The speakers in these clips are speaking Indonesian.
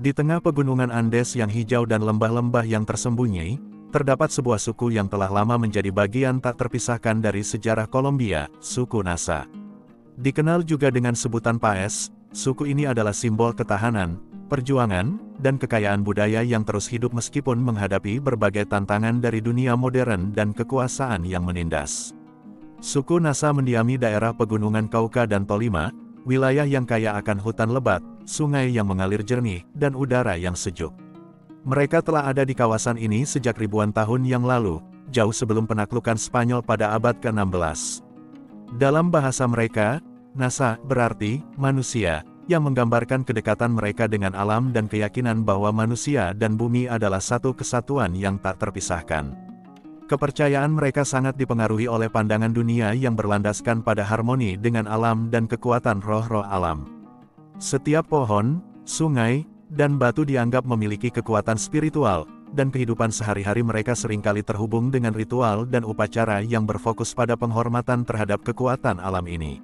Di tengah pegunungan Andes yang hijau dan lembah-lembah yang tersembunyi, terdapat sebuah suku yang telah lama menjadi bagian tak terpisahkan dari sejarah Kolombia, suku Nasa. Dikenal juga dengan sebutan Paez, suku ini adalah simbol ketahanan, perjuangan, dan kekayaan budaya yang terus hidup meskipun menghadapi berbagai tantangan dari dunia modern dan kekuasaan yang menindas. Suku Nasa mendiami daerah pegunungan Cauca dan Tolima, wilayah yang kaya akan hutan lebat, sungai yang mengalir jernih, dan udara yang sejuk. Mereka telah ada di kawasan ini sejak ribuan tahun yang lalu, jauh sebelum penaklukan Spanyol pada abad ke-16. Dalam bahasa mereka, Nasa berarti manusia, yang menggambarkan kedekatan mereka dengan alam dan keyakinan bahwa manusia dan bumi adalah satu kesatuan yang tak terpisahkan. Kepercayaan mereka sangat dipengaruhi oleh pandangan dunia yang berlandaskan pada harmoni dengan alam dan kekuatan roh-roh alam. Setiap pohon, sungai, dan batu dianggap memiliki kekuatan spiritual, dan kehidupan sehari-hari mereka seringkali terhubung dengan ritual dan upacara yang berfokus pada penghormatan terhadap kekuatan alam ini.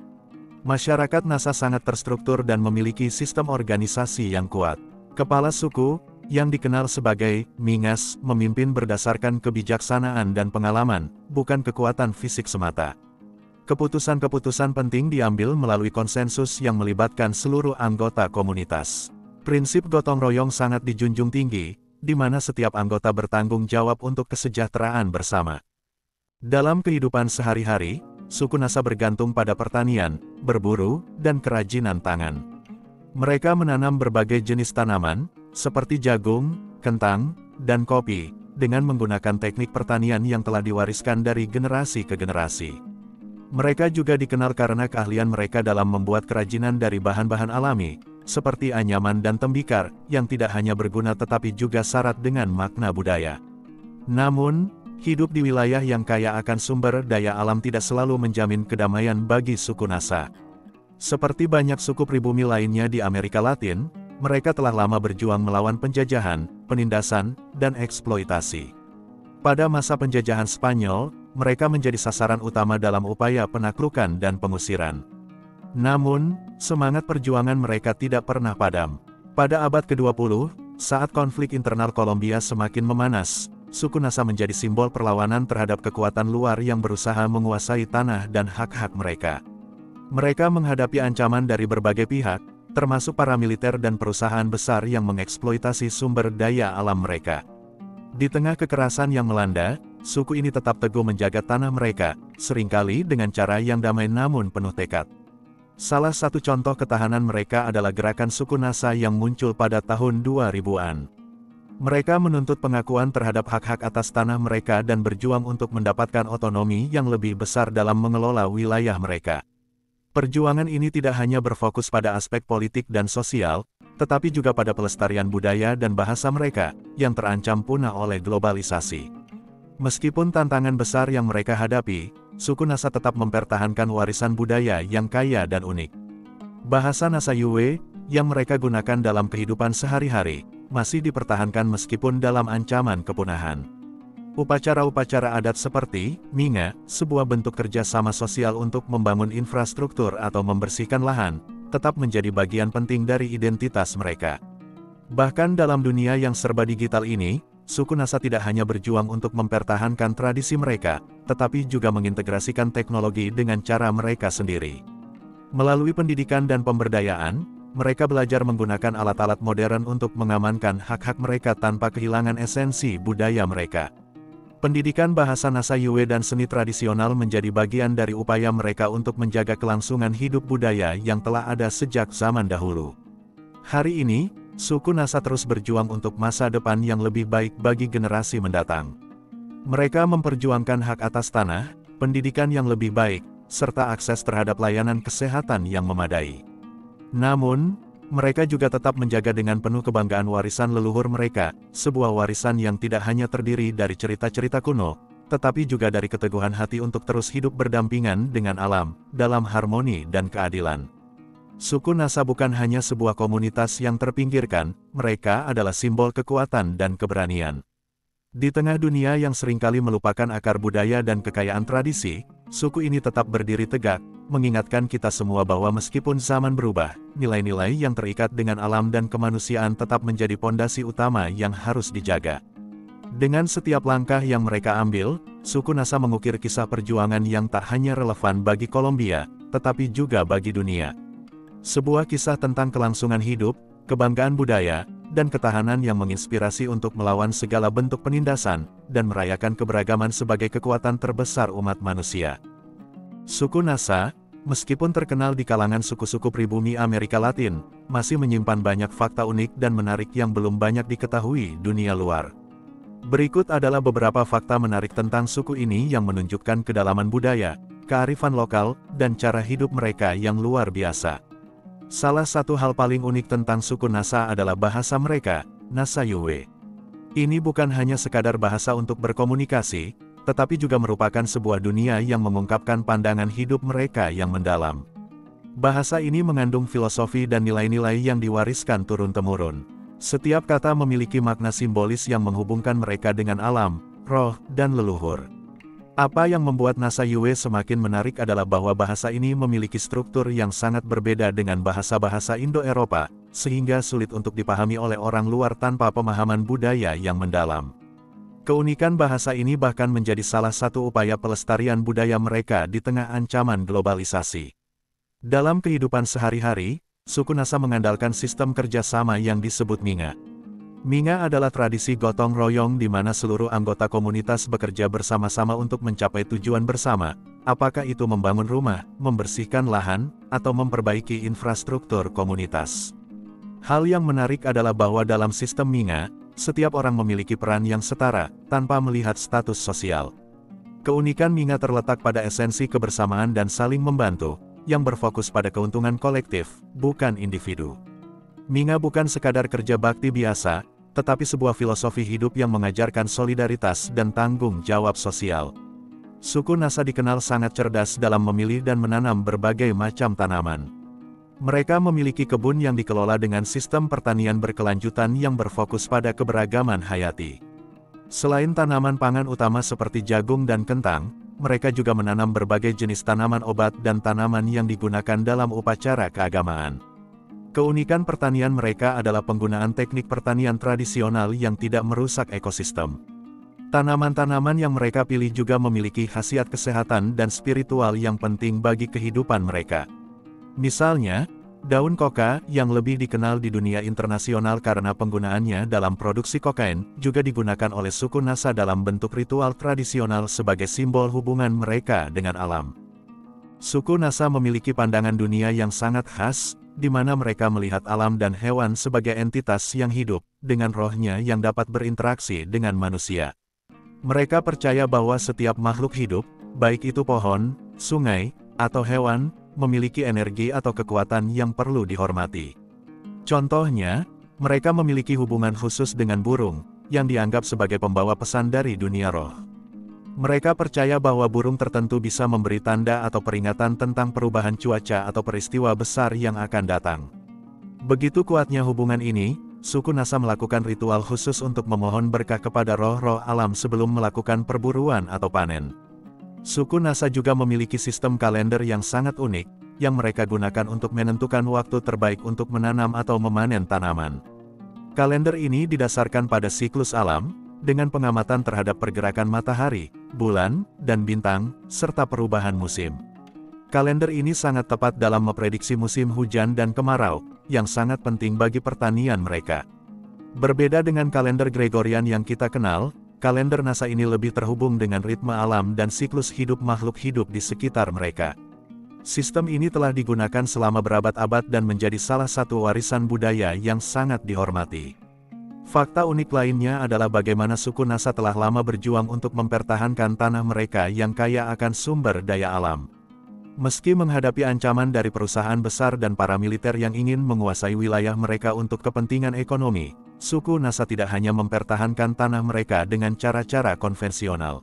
Masyarakat Nasa sangat terstruktur dan memiliki sistem organisasi yang kuat. Kepala suku, yang dikenal sebagai Mingas, memimpin berdasarkan kebijaksanaan dan pengalaman, bukan kekuatan fisik semata. Keputusan-keputusan penting diambil melalui konsensus yang melibatkan seluruh anggota komunitas. Prinsip gotong royong sangat dijunjung tinggi, di mana setiap anggota bertanggung jawab untuk kesejahteraan bersama. Dalam kehidupan sehari-hari, suku Nasa bergantung pada pertanian, berburu, dan kerajinan tangan. Mereka menanam berbagai jenis tanaman, seperti jagung, kentang, dan kopi, dengan menggunakan teknik pertanian yang telah diwariskan dari generasi ke generasi. Mereka juga dikenal karena keahlian mereka dalam membuat kerajinan dari bahan-bahan alami, seperti anyaman dan tembikar, yang tidak hanya berguna tetapi juga syarat dengan makna budaya. Namun, hidup di wilayah yang kaya akan sumber daya alam tidak selalu menjamin kedamaian bagi suku Nasa. Seperti banyak suku pribumi lainnya di Amerika Latin, mereka telah lama berjuang melawan penjajahan, penindasan, dan eksploitasi. Pada masa penjajahan Spanyol, mereka menjadi sasaran utama dalam upaya penaklukan dan pengusiran. Namun, semangat perjuangan mereka tidak pernah padam. Pada abad ke-20, saat konflik internal Kolombia semakin memanas, suku Nasa menjadi simbol perlawanan terhadap kekuatan luar yang berusaha menguasai tanah dan hak-hak mereka. Mereka menghadapi ancaman dari berbagai pihak, termasuk para militer dan perusahaan besar yang mengeksploitasi sumber daya alam mereka. Di tengah kekerasan yang melanda, suku ini tetap teguh menjaga tanah mereka, seringkali dengan cara yang damai namun penuh tekad. Salah satu contoh ketahanan mereka adalah gerakan suku Nasa yang muncul pada tahun 2000-an. Mereka menuntut pengakuan terhadap hak-hak atas tanah mereka dan berjuang untuk mendapatkan otonomi yang lebih besar dalam mengelola wilayah mereka. Perjuangan ini tidak hanya berfokus pada aspek politik dan sosial, tetapi juga pada pelestarian budaya dan bahasa mereka, yang terancam punah oleh globalisasi. Meskipun tantangan besar yang mereka hadapi, suku Nasa tetap mempertahankan warisan budaya yang kaya dan unik. Bahasa Nasa Yue, yang mereka gunakan dalam kehidupan sehari-hari, masih dipertahankan meskipun dalam ancaman kepunahan. Upacara-upacara adat seperti Minga, sebuah bentuk kerjasama sosial untuk membangun infrastruktur atau membersihkan lahan, tetap menjadi bagian penting dari identitas mereka. Bahkan dalam dunia yang serba digital ini, suku Nasa tidak hanya berjuang untuk mempertahankan tradisi mereka, tetapi juga mengintegrasikan teknologi dengan cara mereka sendiri. Melalui pendidikan dan pemberdayaan, mereka belajar menggunakan alat-alat modern untuk mengamankan hak-hak mereka tanpa kehilangan esensi budaya mereka. Pendidikan bahasa Nasa Yue dan seni tradisional menjadi bagian dari upaya mereka untuk menjaga kelangsungan hidup budaya yang telah ada sejak zaman dahulu. Hari ini, suku Nasa terus berjuang untuk masa depan yang lebih baik bagi generasi mendatang. Mereka memperjuangkan hak atas tanah, pendidikan yang lebih baik, serta akses terhadap layanan kesehatan yang memadai. Namun, mereka juga tetap menjaga dengan penuh kebanggaan warisan leluhur mereka, sebuah warisan yang tidak hanya terdiri dari cerita-cerita kuno, tetapi juga dari keteguhan hati untuk terus hidup berdampingan dengan alam, dalam harmoni dan keadilan. Suku Nasa bukan hanya sebuah komunitas yang terpinggirkan, mereka adalah simbol kekuatan dan keberanian. Di tengah dunia yang seringkali melupakan akar budaya dan kekayaan tradisi, suku ini tetap berdiri tegak, mengingatkan kita semua bahwa meskipun zaman berubah, nilai-nilai yang terikat dengan alam dan kemanusiaan tetap menjadi pondasi utama yang harus dijaga. Dengan setiap langkah yang mereka ambil, suku Nasa mengukir kisah perjuangan yang tak hanya relevan bagi Kolombia, tetapi juga bagi dunia. Sebuah kisah tentang kelangsungan hidup, kebanggaan budaya, dan ketahanan yang menginspirasi untuk melawan segala bentuk penindasan, dan merayakan keberagaman sebagai kekuatan terbesar umat manusia. Suku Nasa, meskipun terkenal di kalangan suku-suku pribumi Amerika Latin, masih menyimpan banyak fakta unik dan menarik yang belum banyak diketahui dunia luar. Berikut adalah beberapa fakta menarik tentang suku ini yang menunjukkan kedalaman budaya, kearifan lokal, dan cara hidup mereka yang luar biasa. Salah satu hal paling unik tentang suku Nasa adalah bahasa mereka, Nasa Yuwe. Ini bukan hanya sekadar bahasa untuk berkomunikasi, tetapi juga merupakan sebuah dunia yang mengungkapkan pandangan hidup mereka yang mendalam. Bahasa ini mengandung filosofi dan nilai-nilai yang diwariskan turun-temurun. Setiap kata memiliki makna simbolis yang menghubungkan mereka dengan alam, roh, dan leluhur. Apa yang membuat Nasa Yuwe semakin menarik adalah bahwa bahasa ini memiliki struktur yang sangat berbeda dengan bahasa-bahasa Indo-Eropa, sehingga sulit untuk dipahami oleh orang luar tanpa pemahaman budaya yang mendalam. Keunikan bahasa ini bahkan menjadi salah satu upaya pelestarian budaya mereka di tengah ancaman globalisasi. Dalam kehidupan sehari-hari, suku Nasa mengandalkan sistem kerjasama yang disebut Minga. Minga adalah tradisi gotong royong di mana seluruh anggota komunitas bekerja bersama-sama untuk mencapai tujuan bersama, apakah itu membangun rumah, membersihkan lahan, atau memperbaiki infrastruktur komunitas. Hal yang menarik adalah bahwa dalam sistem Minga, setiap orang memiliki peran yang setara, tanpa melihat status sosial. Keunikan Minga terletak pada esensi kebersamaan dan saling membantu, yang berfokus pada keuntungan kolektif, bukan individu. Minga bukan sekadar kerja bakti biasa, tetapi sebuah filosofi hidup yang mengajarkan solidaritas dan tanggung jawab sosial. Suku Nasa dikenal sangat cerdas dalam memilih dan menanam berbagai macam tanaman. Mereka memiliki kebun yang dikelola dengan sistem pertanian berkelanjutan yang berfokus pada keberagaman hayati. Selain tanaman pangan utama seperti jagung dan kentang, mereka juga menanam berbagai jenis tanaman obat dan tanaman yang digunakan dalam upacara keagamaan. Keunikan pertanian mereka adalah penggunaan teknik pertanian tradisional yang tidak merusak ekosistem. Tanaman-tanaman yang mereka pilih juga memiliki khasiat kesehatan dan spiritual yang penting bagi kehidupan mereka. Misalnya, daun koka, yang lebih dikenal di dunia internasional karena penggunaannya dalam produksi kokain, juga digunakan oleh suku Nasa dalam bentuk ritual tradisional sebagai simbol hubungan mereka dengan alam. Suku Nasa memiliki pandangan dunia yang sangat khas, di mana mereka melihat alam dan hewan sebagai entitas yang hidup, dengan rohnya yang dapat berinteraksi dengan manusia. Mereka percaya bahwa setiap makhluk hidup, baik itu pohon, sungai, atau hewan, memiliki energi atau kekuatan yang perlu dihormati. Contohnya, mereka memiliki hubungan khusus dengan burung, yang dianggap sebagai pembawa pesan dari dunia roh. Mereka percaya bahwa burung tertentu bisa memberi tanda atau peringatan tentang perubahan cuaca atau peristiwa besar yang akan datang. Begitu kuatnya hubungan ini, suku Nasa melakukan ritual khusus untuk memohon berkah kepada roh-roh alam sebelum melakukan perburuan atau panen. Suku Nasa juga memiliki sistem kalender yang sangat unik, yang mereka gunakan untuk menentukan waktu terbaik untuk menanam atau memanen tanaman. Kalender ini didasarkan pada siklus alam, dengan pengamatan terhadap pergerakan matahari, bulan, dan bintang, serta perubahan musim. Kalender ini sangat tepat dalam memprediksi musim hujan dan kemarau, yang sangat penting bagi pertanian mereka. Berbeda dengan kalender Gregorian yang kita kenal, kalender Nasa ini lebih terhubung dengan ritme alam dan siklus hidup makhluk hidup di sekitar mereka. Sistem ini telah digunakan selama berabad-abad dan menjadi salah satu warisan budaya yang sangat dihormati. Fakta unik lainnya adalah bagaimana suku Nasa telah lama berjuang untuk mempertahankan tanah mereka yang kaya akan sumber daya alam. Meski menghadapi ancaman dari perusahaan besar dan para militer yang ingin menguasai wilayah mereka untuk kepentingan ekonomi, suku Nasa tidak hanya mempertahankan tanah mereka dengan cara-cara konvensional.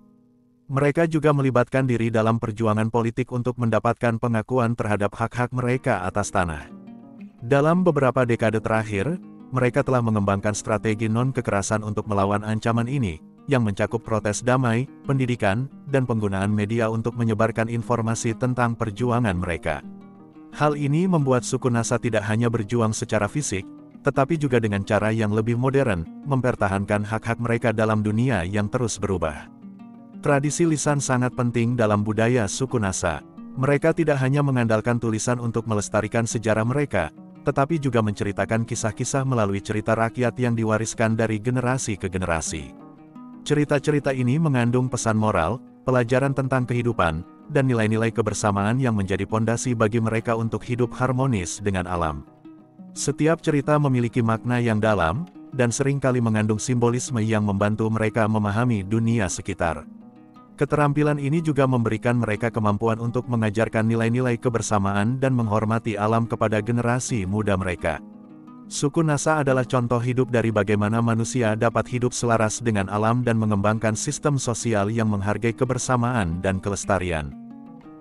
Mereka juga melibatkan diri dalam perjuangan politik untuk mendapatkan pengakuan terhadap hak-hak mereka atas tanah. Dalam beberapa dekade terakhir, mereka telah mengembangkan strategi non-kekerasan untuk melawan ancaman ini, yang mencakup protes damai, pendidikan, dan penggunaan media untuk menyebarkan informasi tentang perjuangan mereka. Hal ini membuat suku Nasa tidak hanya berjuang secara fisik, tetapi juga dengan cara yang lebih modern, mempertahankan hak-hak mereka dalam dunia yang terus berubah. Tradisi lisan sangat penting dalam budaya suku Nasa. Mereka tidak hanya mengandalkan tulisan untuk melestarikan sejarah mereka, tetapi juga menceritakan kisah-kisah melalui cerita rakyat yang diwariskan dari generasi ke generasi. Cerita-cerita ini mengandung pesan moral, pelajaran tentang kehidupan, dan nilai-nilai kebersamaan yang menjadi pondasi bagi mereka untuk hidup harmonis dengan alam. Setiap cerita memiliki makna yang dalam, dan seringkali mengandung simbolisme yang membantu mereka memahami dunia sekitar. Keterampilan ini juga memberikan mereka kemampuan untuk mengajarkan nilai-nilai kebersamaan dan menghormati alam kepada generasi muda mereka. Suku Nasa adalah contoh hidup dari bagaimana manusia dapat hidup selaras dengan alam dan mengembangkan sistem sosial yang menghargai kebersamaan dan kelestarian.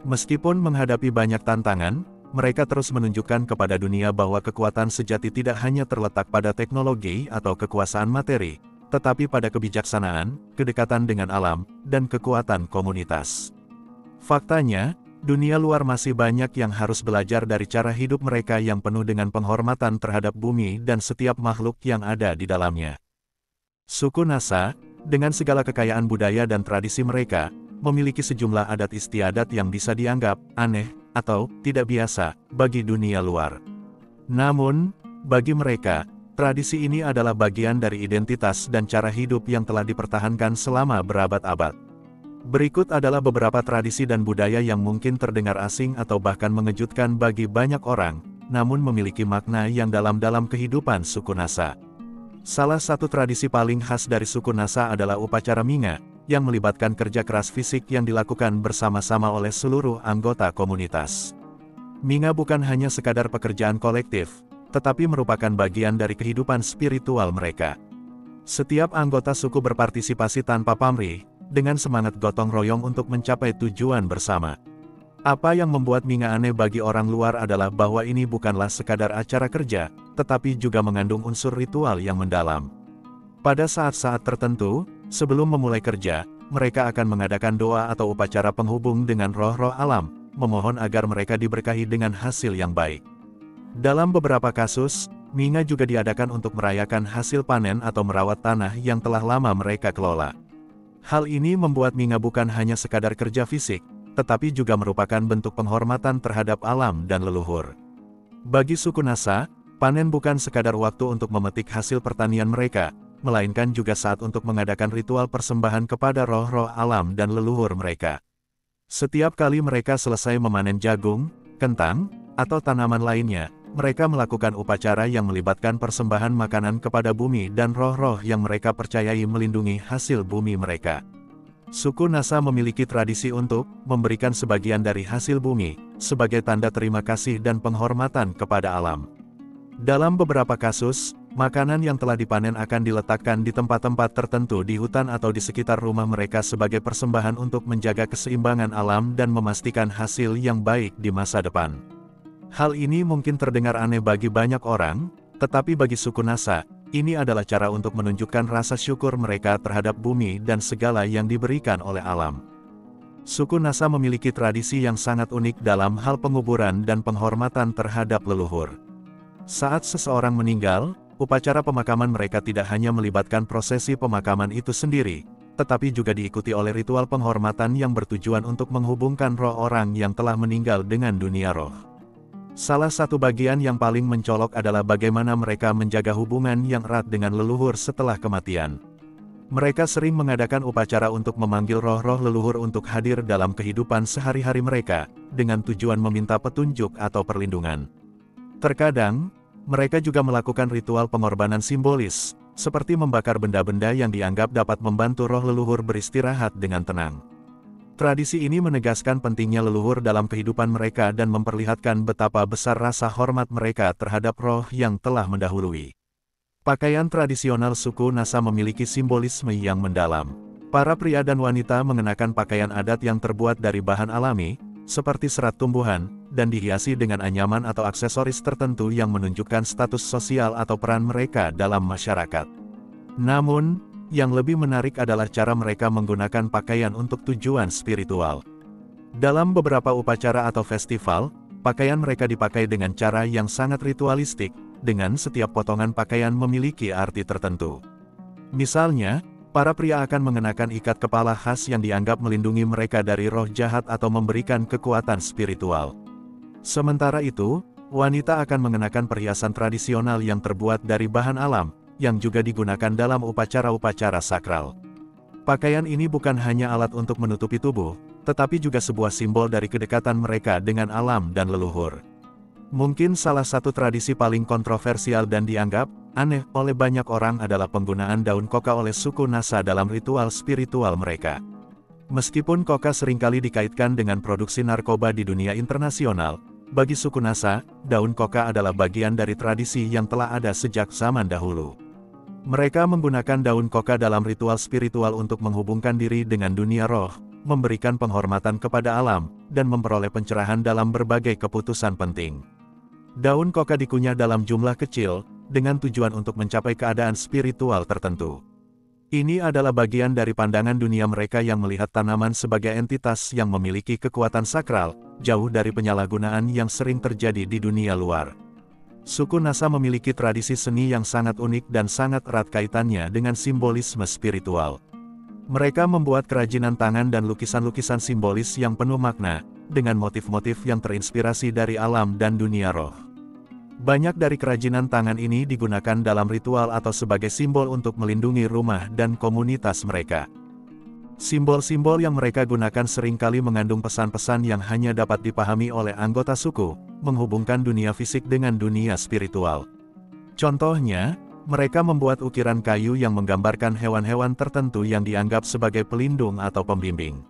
Meskipun menghadapi banyak tantangan, mereka terus menunjukkan kepada dunia bahwa kekuatan sejati tidak hanya terletak pada teknologi atau kekuasaan materi, tetapi pada kebijaksanaan, kedekatan dengan alam, dan kekuatan komunitas. Faktanya, dunia luar masih banyak yang harus belajar dari cara hidup mereka yang penuh dengan penghormatan terhadap bumi dan setiap makhluk yang ada di dalamnya. Suku Nasa, dengan segala kekayaan budaya dan tradisi mereka, memiliki sejumlah adat istiadat yang bisa dianggap aneh atau tidak biasa bagi dunia luar. Namun, bagi mereka, tradisi ini adalah bagian dari identitas dan cara hidup yang telah dipertahankan selama berabad-abad. Berikut adalah beberapa tradisi dan budaya yang mungkin terdengar asing atau bahkan mengejutkan bagi banyak orang, namun memiliki makna yang dalam kehidupan suku Nasa. Salah satu tradisi paling khas dari suku Nasa adalah upacara Minga, yang melibatkan kerja keras fisik yang dilakukan bersama-sama oleh seluruh anggota komunitas. Minga bukan hanya sekadar pekerjaan kolektif, tetapi merupakan bagian dari kehidupan spiritual mereka. Setiap anggota suku berpartisipasi tanpa pamrih, dengan semangat gotong royong untuk mencapai tujuan bersama. Apa yang membuat Minga aneh bagi orang luar adalah bahwa ini bukanlah sekadar acara kerja, tetapi juga mengandung unsur ritual yang mendalam. Pada saat-saat tertentu, sebelum memulai kerja, mereka akan mengadakan doa atau upacara penghubung dengan roh-roh alam, memohon agar mereka diberkahi dengan hasil yang baik. Dalam beberapa kasus, Minga juga diadakan untuk merayakan hasil panen atau merawat tanah yang telah lama mereka kelola. Hal ini membuat Minga bukan hanya sekadar kerja fisik, tetapi juga merupakan bentuk penghormatan terhadap alam dan leluhur. Bagi suku Nasa, panen bukan sekadar waktu untuk memetik hasil pertanian mereka, melainkan juga saat untuk mengadakan ritual persembahan kepada roh-roh alam dan leluhur mereka. Setiap kali mereka selesai memanen jagung, kentang, atau tanaman lainnya, mereka melakukan upacara yang melibatkan persembahan makanan kepada bumi dan roh-roh yang mereka percayai melindungi hasil bumi mereka. Suku Nasa memiliki tradisi untuk memberikan sebagian dari hasil bumi, sebagai tanda terima kasih dan penghormatan kepada alam. Dalam beberapa kasus, makanan yang telah dipanen akan diletakkan di tempat-tempat tertentu di hutan atau di sekitar rumah mereka sebagai persembahan untuk menjaga keseimbangan alam dan memastikan hasil yang baik di masa depan. Hal ini mungkin terdengar aneh bagi banyak orang, tetapi bagi suku Nasa, ini adalah cara untuk menunjukkan rasa syukur mereka terhadap bumi dan segala yang diberikan oleh alam. Suku Nasa memiliki tradisi yang sangat unik dalam hal penguburan dan penghormatan terhadap leluhur. Saat seseorang meninggal, upacara pemakaman mereka tidak hanya melibatkan prosesi pemakaman itu sendiri, tetapi juga diikuti oleh ritual penghormatan yang bertujuan untuk menghubungkan roh orang yang telah meninggal dengan dunia roh. Salah satu bagian yang paling mencolok adalah bagaimana mereka menjaga hubungan yang erat dengan leluhur setelah kematian. Mereka sering mengadakan upacara untuk memanggil roh-roh leluhur untuk hadir dalam kehidupan sehari-hari mereka, dengan tujuan meminta petunjuk atau perlindungan. Terkadang, mereka juga melakukan ritual pengorbanan simbolis, seperti membakar benda-benda yang dianggap dapat membantu roh leluhur beristirahat dengan tenang. Tradisi ini menegaskan pentingnya leluhur dalam kehidupan mereka dan memperlihatkan betapa besar rasa hormat mereka terhadap roh yang telah mendahului. Pakaian tradisional suku Nasa memiliki simbolisme yang mendalam. Para pria dan wanita mengenakan pakaian adat yang terbuat dari bahan alami, seperti serat tumbuhan, dan dihiasi dengan anyaman atau aksesoris tertentu yang menunjukkan status sosial atau peran mereka dalam masyarakat. Namun, Yang lebih menarik adalah cara mereka menggunakan pakaian untuk tujuan spiritual. Dalam beberapa upacara atau festival, pakaian mereka dipakai dengan cara yang sangat ritualistik, dengan setiap potongan pakaian memiliki arti tertentu. Misalnya, para pria akan mengenakan ikat kepala khas yang dianggap melindungi mereka dari roh jahat atau memberikan kekuatan spiritual. Sementara itu, wanita akan mengenakan perhiasan tradisional yang terbuat dari bahan alam, yang juga digunakan dalam upacara-upacara sakral. Pakaian ini bukan hanya alat untuk menutupi tubuh, tetapi juga sebuah simbol dari kedekatan mereka dengan alam dan leluhur. Mungkin salah satu tradisi paling kontroversial dan dianggap aneh oleh banyak orang adalah penggunaan daun koka oleh suku Nasa dalam ritual spiritual mereka. Meskipun koka seringkali dikaitkan dengan produksi narkoba di dunia internasional, bagi suku Nasa, daun koka adalah bagian dari tradisi yang telah ada sejak zaman dahulu. Mereka menggunakan daun koka dalam ritual spiritual untuk menghubungkan diri dengan dunia roh, memberikan penghormatan kepada alam, dan memperoleh pencerahan dalam berbagai keputusan penting. Daun koka dikunyah dalam jumlah kecil, dengan tujuan untuk mencapai keadaan spiritual tertentu. Ini adalah bagian dari pandangan dunia mereka yang melihat tanaman sebagai entitas yang memiliki kekuatan sakral, jauh dari penyalahgunaan yang sering terjadi di dunia luar. Suku Nasa memiliki tradisi seni yang sangat unik dan sangat erat kaitannya dengan simbolisme spiritual. Mereka membuat kerajinan tangan dan lukisan-lukisan simbolis yang penuh makna, dengan motif-motif yang terinspirasi dari alam dan dunia roh. Banyak dari kerajinan tangan ini digunakan dalam ritual atau sebagai simbol untuk melindungi rumah dan komunitas mereka. Simbol-simbol yang mereka gunakan seringkali mengandung pesan-pesan yang hanya dapat dipahami oleh anggota suku, menghubungkan dunia fisik dengan dunia spiritual. Contohnya, mereka membuat ukiran kayu yang menggambarkan hewan-hewan tertentu yang dianggap sebagai pelindung atau pembimbing.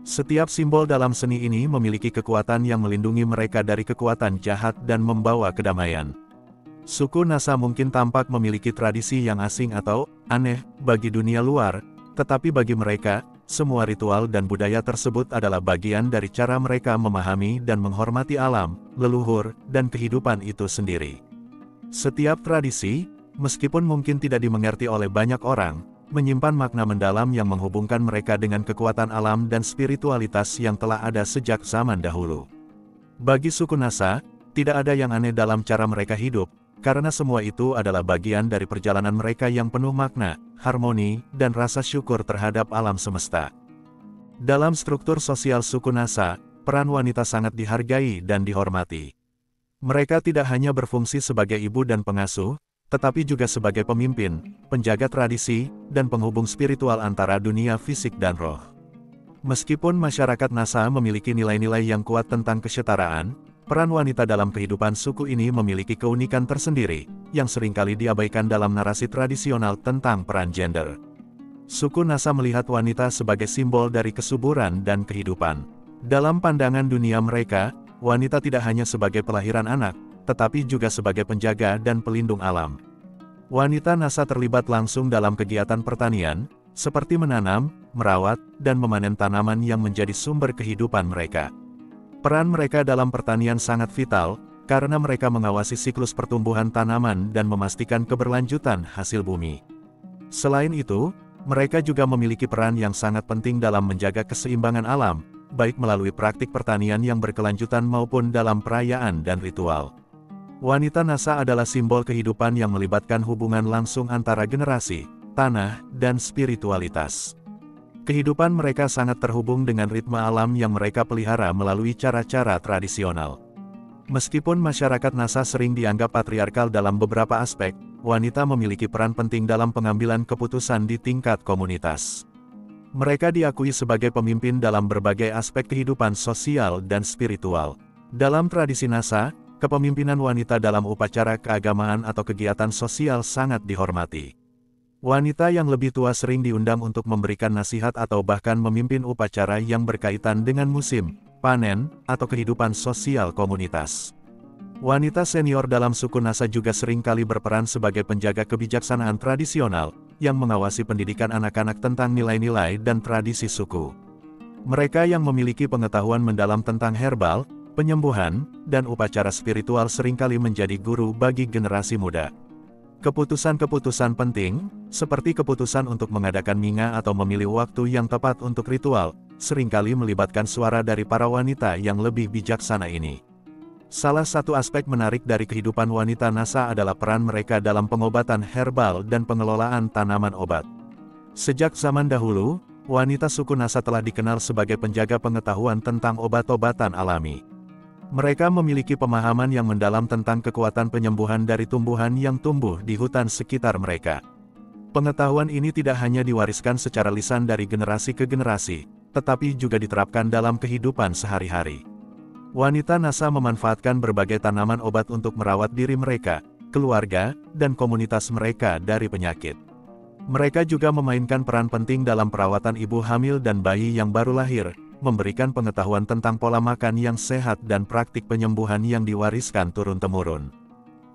Setiap simbol dalam seni ini memiliki kekuatan yang melindungi mereka dari kekuatan jahat dan membawa kedamaian. Suku Nasa mungkin tampak memiliki tradisi yang asing atau aneh bagi dunia luar, tetapi bagi mereka, semua ritual dan budaya tersebut adalah bagian dari cara mereka memahami dan menghormati alam, leluhur, dan kehidupan itu sendiri. Setiap tradisi, meskipun mungkin tidak dimengerti oleh banyak orang, menyimpan makna mendalam yang menghubungkan mereka dengan kekuatan alam dan spiritualitas yang telah ada sejak zaman dahulu. Bagi suku Nasa, tidak ada yang aneh dalam cara mereka hidup, karena semua itu adalah bagian dari perjalanan mereka yang penuh makna, harmoni, dan rasa syukur terhadap alam semesta. Dalam struktur sosial suku Nasa, peran wanita sangat dihargai dan dihormati. Mereka tidak hanya berfungsi sebagai ibu dan pengasuh, tetapi juga sebagai pemimpin, penjaga tradisi, dan penghubung spiritual antara dunia fisik dan roh. Meskipun masyarakat Nasa memiliki nilai-nilai yang kuat tentang kesetaraan, peran wanita dalam kehidupan suku ini memiliki keunikan tersendiri, yang seringkali diabaikan dalam narasi tradisional tentang peran gender. Suku Nasa melihat wanita sebagai simbol dari kesuburan dan kehidupan. Dalam pandangan dunia mereka, wanita tidak hanya sebagai pelahiran anak, tetapi juga sebagai penjaga dan pelindung alam. Wanita Nasa terlibat langsung dalam kegiatan pertanian, seperti menanam, merawat, dan memanen tanaman yang menjadi sumber kehidupan mereka. Peran mereka dalam pertanian sangat vital, karena mereka mengawasi siklus pertumbuhan tanaman dan memastikan keberlanjutan hasil bumi. Selain itu, mereka juga memiliki peran yang sangat penting dalam menjaga keseimbangan alam, baik melalui praktik pertanian yang berkelanjutan maupun dalam perayaan dan ritual. Wanita Nasa adalah simbol kehidupan yang melibatkan hubungan langsung antara generasi, tanah, dan spiritualitas. Kehidupan mereka sangat terhubung dengan ritme alam yang mereka pelihara melalui cara-cara tradisional. Meskipun masyarakat Nasa sering dianggap patriarkal dalam beberapa aspek, wanita memiliki peran penting dalam pengambilan keputusan di tingkat komunitas. Mereka diakui sebagai pemimpin dalam berbagai aspek kehidupan sosial dan spiritual. Dalam tradisi Nasa, kepemimpinan wanita dalam upacara keagamaan atau kegiatan sosial sangat dihormati. Wanita yang lebih tua sering diundang untuk memberikan nasihat atau bahkan memimpin upacara yang berkaitan dengan musim, panen, atau kehidupan sosial komunitas. Wanita senior dalam suku Nasa juga sering kali berperan sebagai penjaga kebijaksanaan tradisional, yang mengawasi pendidikan anak-anak tentang nilai-nilai dan tradisi suku. Mereka yang memiliki pengetahuan mendalam tentang herbal, penyembuhan, dan upacara spiritual seringkali menjadi guru bagi generasi muda. Keputusan-keputusan penting, seperti keputusan untuk mengadakan minga atau memilih waktu yang tepat untuk ritual, seringkali melibatkan suara dari para wanita yang lebih bijaksana ini. Salah satu aspek menarik dari kehidupan wanita NASA adalah peran mereka dalam pengobatan herbal dan pengelolaan tanaman obat. Sejak zaman dahulu, wanita suku NASA telah dikenal sebagai penjaga pengetahuan tentang obat-obatan alami. Mereka memiliki pemahaman yang mendalam tentang kekuatan penyembuhan dari tumbuhan yang tumbuh di hutan sekitar mereka. Pengetahuan ini tidak hanya diwariskan secara lisan dari generasi ke generasi, tetapi juga diterapkan dalam kehidupan sehari-hari. Wanita NASA memanfaatkan berbagai tanaman obat untuk merawat diri mereka, keluarga, dan komunitas mereka dari penyakit. Mereka juga memainkan peran penting dalam perawatan ibu hamil dan bayi yang baru lahir, memberikan pengetahuan tentang pola makan yang sehat dan praktik penyembuhan yang diwariskan turun-temurun.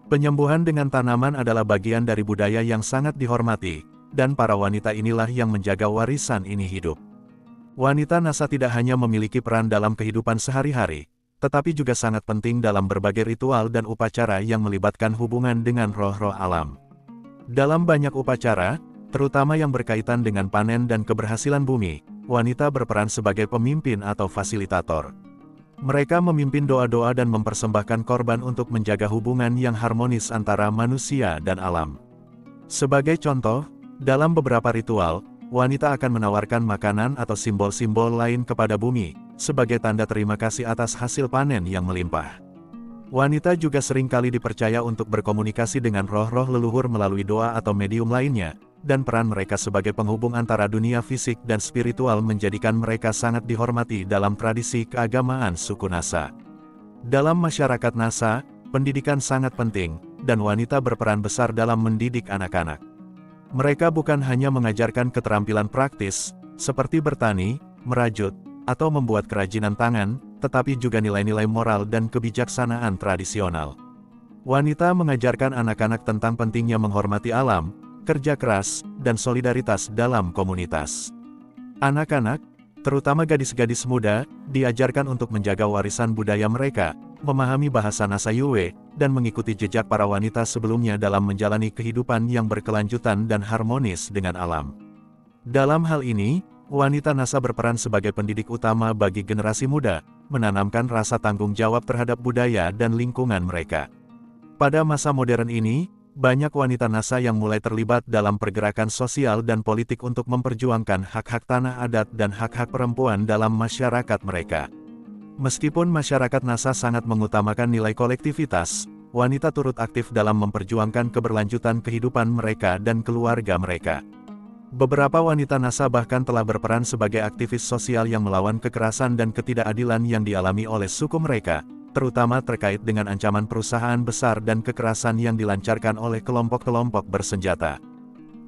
Penyembuhan dengan tanaman adalah bagian dari budaya yang sangat dihormati, dan para wanita inilah yang menjaga warisan ini hidup. Wanita NASA tidak hanya memiliki peran dalam kehidupan sehari-hari, tetapi juga sangat penting dalam berbagai ritual dan upacara yang melibatkan hubungan dengan roh-roh alam. Dalam banyak upacara, terutama yang berkaitan dengan panen dan keberhasilan bumi, wanita berperan sebagai pemimpin atau fasilitator. Mereka memimpin doa-doa dan mempersembahkan korban untuk menjaga hubungan yang harmonis antara manusia dan alam. Sebagai contoh, dalam beberapa ritual, wanita akan menawarkan makanan atau simbol-simbol lain kepada bumi, sebagai tanda terima kasih atas hasil panen yang melimpah. Wanita juga seringkali dipercaya untuk berkomunikasi dengan roh-roh leluhur melalui doa atau medium lainnya, dan peran mereka sebagai penghubung antara dunia fisik dan spiritual menjadikan mereka sangat dihormati dalam tradisi keagamaan suku NASA. Dalam masyarakat NASA, pendidikan sangat penting, dan wanita berperan besar dalam mendidik anak-anak. Mereka bukan hanya mengajarkan keterampilan praktis, seperti bertani, merajut, atau membuat kerajinan tangan, tetapi juga nilai-nilai moral dan kebijaksanaan tradisional. Wanita mengajarkan anak-anak tentang pentingnya menghormati alam, kerja keras, dan solidaritas dalam komunitas. Anak-anak, terutama gadis-gadis muda, diajarkan untuk menjaga warisan budaya mereka, memahami bahasa NASA Yue, dan mengikuti jejak para wanita sebelumnya dalam menjalani kehidupan yang berkelanjutan dan harmonis dengan alam. Dalam hal ini, wanita NASA berperan sebagai pendidik utama bagi generasi muda, menanamkan rasa tanggung jawab terhadap budaya dan lingkungan mereka. Pada masa modern ini, banyak wanita NASA yang mulai terlibat dalam pergerakan sosial dan politik untuk memperjuangkan hak-hak tanah adat dan hak-hak perempuan dalam masyarakat mereka. Meskipun masyarakat NASA sangat mengutamakan nilai kolektivitas, wanita turut aktif dalam memperjuangkan keberlanjutan kehidupan mereka dan keluarga mereka. Beberapa wanita NASA bahkan telah berperan sebagai aktivis sosial yang melawan kekerasan dan ketidakadilan yang dialami oleh suku mereka, terutama terkait dengan ancaman perusahaan besar dan kekerasan yang dilancarkan oleh kelompok-kelompok bersenjata.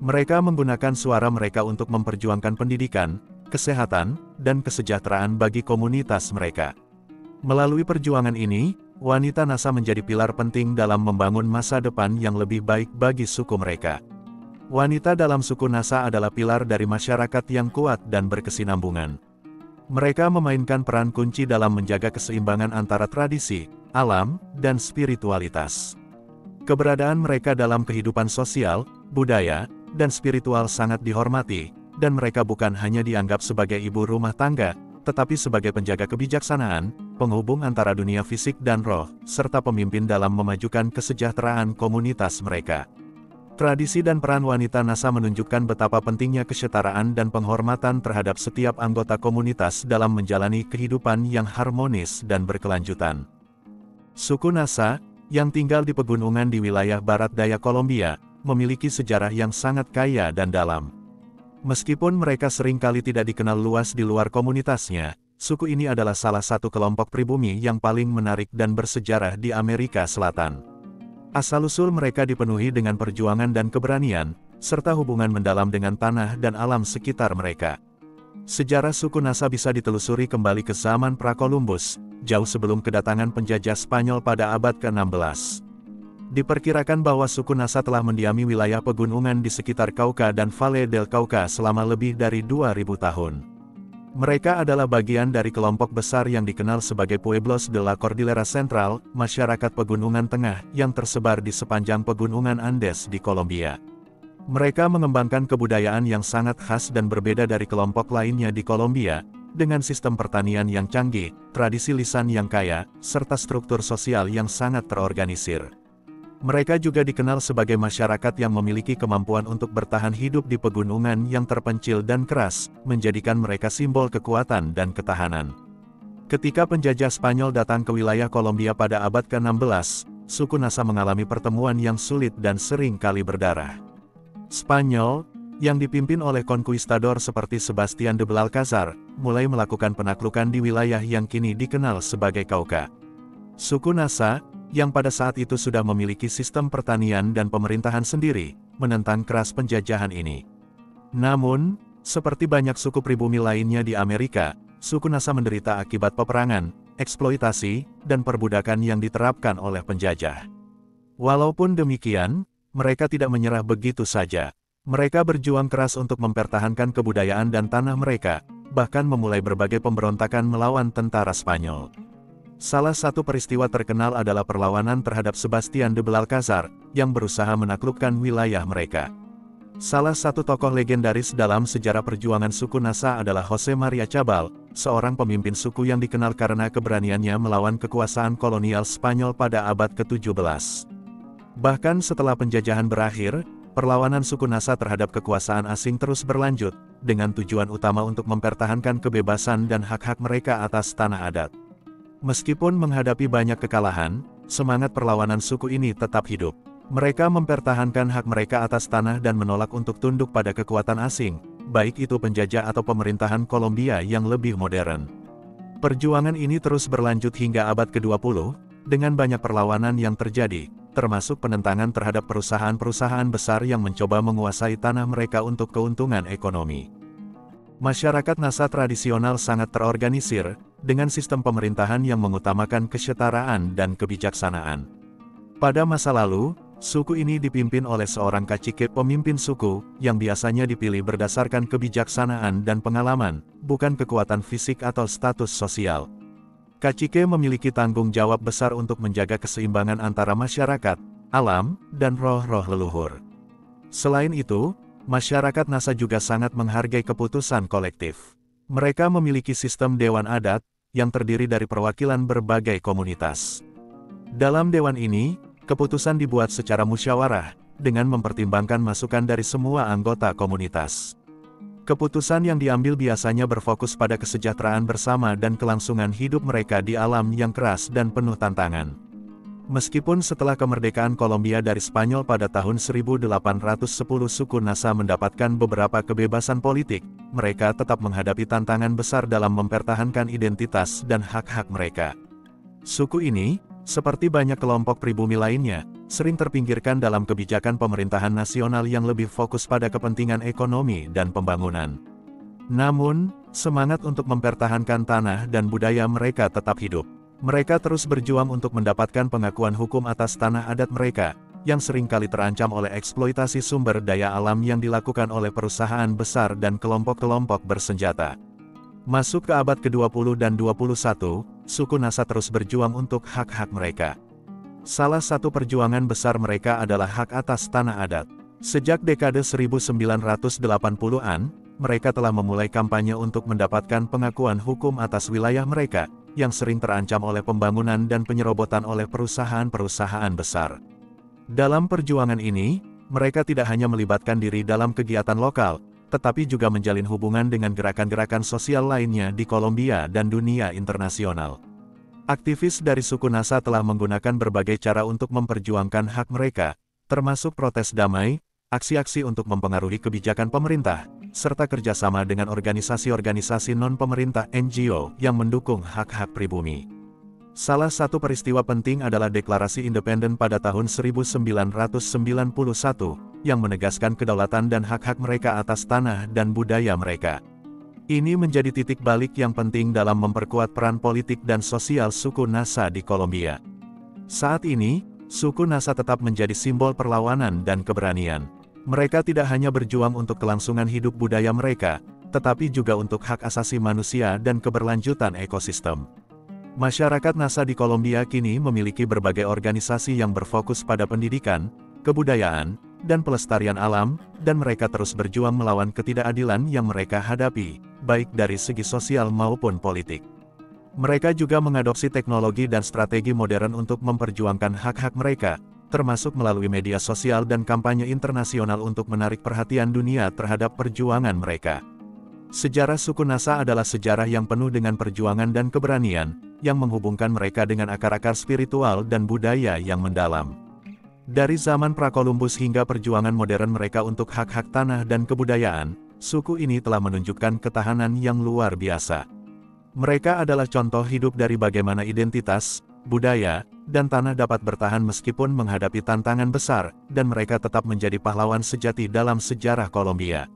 Mereka menggunakan suara mereka untuk memperjuangkan pendidikan, kesehatan, dan kesejahteraan bagi komunitas mereka. Melalui perjuangan ini, wanita NASA menjadi pilar penting dalam membangun masa depan yang lebih baik bagi suku mereka. Wanita dalam suku NASA adalah pilar dari masyarakat yang kuat dan berkesinambungan. Mereka memainkan peran kunci dalam menjaga keseimbangan antara tradisi, alam, dan spiritualitas. Keberadaan mereka dalam kehidupan sosial, budaya, dan spiritual sangat dihormati, dan mereka bukan hanya dianggap sebagai ibu rumah tangga, tetapi sebagai penjaga kebijaksanaan, penghubung antara dunia fisik dan roh, serta pemimpin dalam memajukan kesejahteraan komunitas mereka. Tradisi dan peran wanita NASA menunjukkan betapa pentingnya kesetaraan dan penghormatan terhadap setiap anggota komunitas dalam menjalani kehidupan yang harmonis dan berkelanjutan. Suku NASA, yang tinggal di pegunungan di wilayah barat daya Kolombia, memiliki sejarah yang sangat kaya dan dalam. Meskipun mereka seringkali tidak dikenal luas di luar komunitasnya, suku ini adalah salah satu kelompok pribumi yang paling menarik dan bersejarah di Amerika Selatan. Asal-usul mereka dipenuhi dengan perjuangan dan keberanian, serta hubungan mendalam dengan tanah dan alam sekitar mereka. Sejarah suku NASA bisa ditelusuri kembali ke zaman pra-Columbus, jauh sebelum kedatangan penjajah Spanyol pada abad ke-16. Diperkirakan bahwa suku NASA telah mendiami wilayah pegunungan di sekitar Cauca dan Valle del Cauca selama lebih dari 2000 tahun. Mereka adalah bagian dari kelompok besar yang dikenal sebagai Pueblos de la Cordillera Central, masyarakat pegunungan tengah yang tersebar di sepanjang pegunungan Andes di Kolombia. Mereka mengembangkan kebudayaan yang sangat khas dan berbeda dari kelompok lainnya di Kolombia, dengan sistem pertanian yang canggih, tradisi lisan yang kaya, serta struktur sosial yang sangat terorganisir. Mereka juga dikenal sebagai masyarakat yang memiliki kemampuan untuk bertahan hidup di pegunungan yang terpencil dan keras, menjadikan mereka simbol kekuatan dan ketahanan. Ketika penjajah Spanyol datang ke wilayah Kolombia pada abad ke-16, suku Nasa mengalami pertemuan yang sulit dan sering kali berdarah. Spanyol, yang dipimpin oleh konkuistador seperti Sebastian de Belalcázar, mulai melakukan penaklukan di wilayah yang kini dikenal sebagai Cauca. Suku Nasa, yang pada saat itu sudah memiliki sistem pertanian dan pemerintahan sendiri, menentang keras penjajahan ini. Namun, seperti banyak suku pribumi lainnya di Amerika, suku Nasa menderita akibat peperangan, eksploitasi, dan perbudakan yang diterapkan oleh penjajah. Walaupun demikian, mereka tidak menyerah begitu saja. Mereka berjuang keras untuk mempertahankan kebudayaan dan tanah mereka, bahkan memulai berbagai pemberontakan melawan tentara Spanyol. Salah satu peristiwa terkenal adalah perlawanan terhadap Sebastian de Belalcázar, yang berusaha menaklukkan wilayah mereka. Salah satu tokoh legendaris dalam sejarah perjuangan suku Nasa adalah José María Cabal, seorang pemimpin suku yang dikenal karena keberaniannya melawan kekuasaan kolonial Spanyol pada abad ke-17. Bahkan setelah penjajahan berakhir, perlawanan suku Nasa terhadap kekuasaan asing terus berlanjut, dengan tujuan utama untuk mempertahankan kebebasan dan hak-hak mereka atas tanah adat. Meskipun menghadapi banyak kekalahan, semangat perlawanan suku ini tetap hidup. Mereka mempertahankan hak mereka atas tanah dan menolak untuk tunduk pada kekuatan asing, baik itu penjajah atau pemerintahan Kolombia yang lebih modern. Perjuangan ini terus berlanjut hingga abad ke-20, dengan banyak perlawanan yang terjadi, termasuk penentangan terhadap perusahaan-perusahaan besar yang mencoba menguasai tanah mereka untuk keuntungan ekonomi. Masyarakat Nasa tradisional sangat terorganisir, dengan sistem pemerintahan yang mengutamakan kesetaraan dan kebijaksanaan. Pada masa lalu, suku ini dipimpin oleh seorang cacique pemimpin suku, yang biasanya dipilih berdasarkan kebijaksanaan dan pengalaman, bukan kekuatan fisik atau status sosial. Cacique memiliki tanggung jawab besar untuk menjaga keseimbangan antara masyarakat, alam, dan roh-roh leluhur. Selain itu, masyarakat Nasa juga sangat menghargai keputusan kolektif. Mereka memiliki sistem dewan adat, yang terdiri dari perwakilan berbagai komunitas. Dalam dewan ini, keputusan dibuat secara musyawarah, dengan mempertimbangkan masukan dari semua anggota komunitas. Keputusan yang diambil biasanya berfokus pada kesejahteraan bersama dan kelangsungan hidup mereka di alam yang keras dan penuh tantangan. Meskipun setelah kemerdekaan Kolombia dari Spanyol pada tahun 1810 suku Nasa mendapatkan beberapa kebebasan politik, mereka tetap menghadapi tantangan besar dalam mempertahankan identitas dan hak-hak mereka. Suku ini, seperti banyak kelompok pribumi lainnya, sering terpinggirkan dalam kebijakan pemerintahan nasional yang lebih fokus pada kepentingan ekonomi dan pembangunan. Namun, semangat untuk mempertahankan tanah dan budaya mereka tetap hidup. Mereka terus berjuang untuk mendapatkan pengakuan hukum atas tanah adat mereka, yang seringkali terancam oleh eksploitasi sumber daya alam yang dilakukan oleh perusahaan besar dan kelompok-kelompok bersenjata. Masuk ke abad ke-20 dan 21, suku Nasa terus berjuang untuk hak-hak mereka. Salah satu perjuangan besar mereka adalah hak atas tanah adat. Sejak dekade 1980-an, mereka telah memulai kampanye untuk mendapatkan pengakuan hukum atas wilayah mereka, yang sering terancam oleh pembangunan dan penyerobotan oleh perusahaan-perusahaan besar. Dalam perjuangan ini, mereka tidak hanya melibatkan diri dalam kegiatan lokal, tetapi juga menjalin hubungan dengan gerakan-gerakan sosial lainnya di Kolombia dan dunia internasional. Aktivis dari suku Nasa telah menggunakan berbagai cara untuk memperjuangkan hak mereka, termasuk protes damai, aksi-aksi untuk mempengaruhi kebijakan pemerintah, serta kerjasama dengan organisasi-organisasi non-pemerintah (NGO) yang mendukung hak-hak pribumi. Salah satu peristiwa penting adalah Deklarasi Independen pada tahun 1991, yang menegaskan kedaulatan dan hak-hak mereka atas tanah dan budaya mereka. Ini menjadi titik balik yang penting dalam memperkuat peran politik dan sosial suku Nasa di Kolombia. Saat ini, suku Nasa tetap menjadi simbol perlawanan dan keberanian. Mereka tidak hanya berjuang untuk kelangsungan hidup budaya mereka, tetapi juga untuk hak asasi manusia dan keberlanjutan ekosistem. Masyarakat Nasa di Kolombia kini memiliki berbagai organisasi yang berfokus pada pendidikan, kebudayaan, dan pelestarian alam, dan mereka terus berjuang melawan ketidakadilan yang mereka hadapi, baik dari segi sosial maupun politik. Mereka juga mengadopsi teknologi dan strategi modern untuk memperjuangkan hak-hak mereka, termasuk melalui media sosial dan kampanye internasional untuk menarik perhatian dunia terhadap perjuangan mereka. Sejarah suku Nasa adalah sejarah yang penuh dengan perjuangan dan keberanian, yang menghubungkan mereka dengan akar-akar spiritual dan budaya yang mendalam. Dari zaman pra-Columbus hingga perjuangan modern mereka untuk hak-hak tanah dan kebudayaan, suku ini telah menunjukkan ketahanan yang luar biasa. Mereka adalah contoh hidup dari bagaimana identitas, budaya, dan tanah dapat bertahan meskipun menghadapi tantangan besar, dan mereka tetap menjadi pahlawan sejati dalam sejarah Kolombia.